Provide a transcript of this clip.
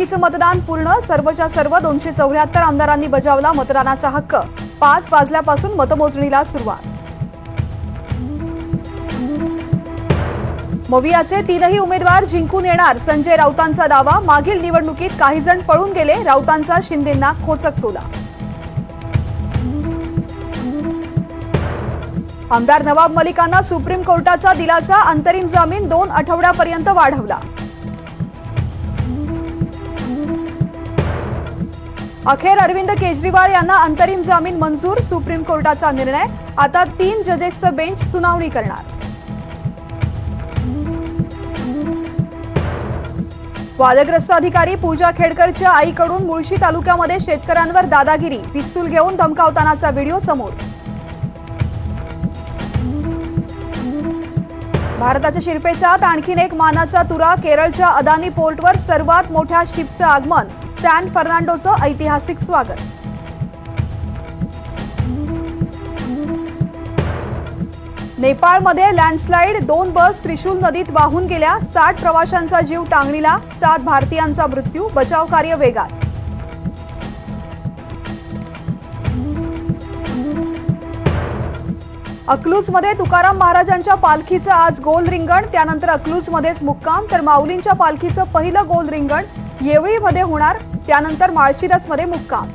मतदान पूर्ण सर्वच्या सर्व 274 आमदारांनी बजावला मतदानाचा हक्क। 5 वाजल्यापासून मतमोजणीला सुरुवात। मवियाचे 3ही उमेदवार जिंकून येणार संजय राऊतांचा दावा। मागील निवडणुकीत काही जण पळून गेले, राऊतांचा शिंदेंना खोचक टोला। आमदार नवाब मलिकांना सुप्रीम कोर्टाचा दिलासा, अंतरिम जामीन 2 आठवड्यापर्यंत वाढवला। अखेर अरविंद केजरीवाल यांना अंतरिम जामीन मंजूर, सुप्रीम कोर्टाचा निर्णय। आता 3 जजेसचं बेंच सुनावणी करणार। वादग्रस्त अधिकारी पूजा खेडकरच्या आईकडून मुळशी तालुक्यामध्ये शेतकऱ्यांवर दादागिरी, पिस्तूल घेऊन धमकावतानाचा व्हिडिओ समोर। भारताच्या शिरपेचात आणखीन एक मानाचा तुरा, केरळच्या अदानी पोर्टवर सर्वात मोठ्या शिपचं आगमन, सॅन फर्नांडोचं ऐतिहासिक स्वागत। नेपाळमध्ये लँडस्लाइड, 2 बस त्रिशूल नदीत वाहून गेल्या, 60 प्रवाशांचा जीव टांगणीला, 7 भारतीयांचा मृत्यू, बचाव कार्य वेगात। अकलूजमध्ये तुकाराम महाराजांच्या पालखीचं आज गोल रिंगण, त्यानंतर अकलूजमध्येच मुक्काम, तर माऊलींच्या पालखीचं पहिलं गोल रिंगण येवळीमध्ये होणार, त्यानंतर माळशिरसमध्ये मुक्काम।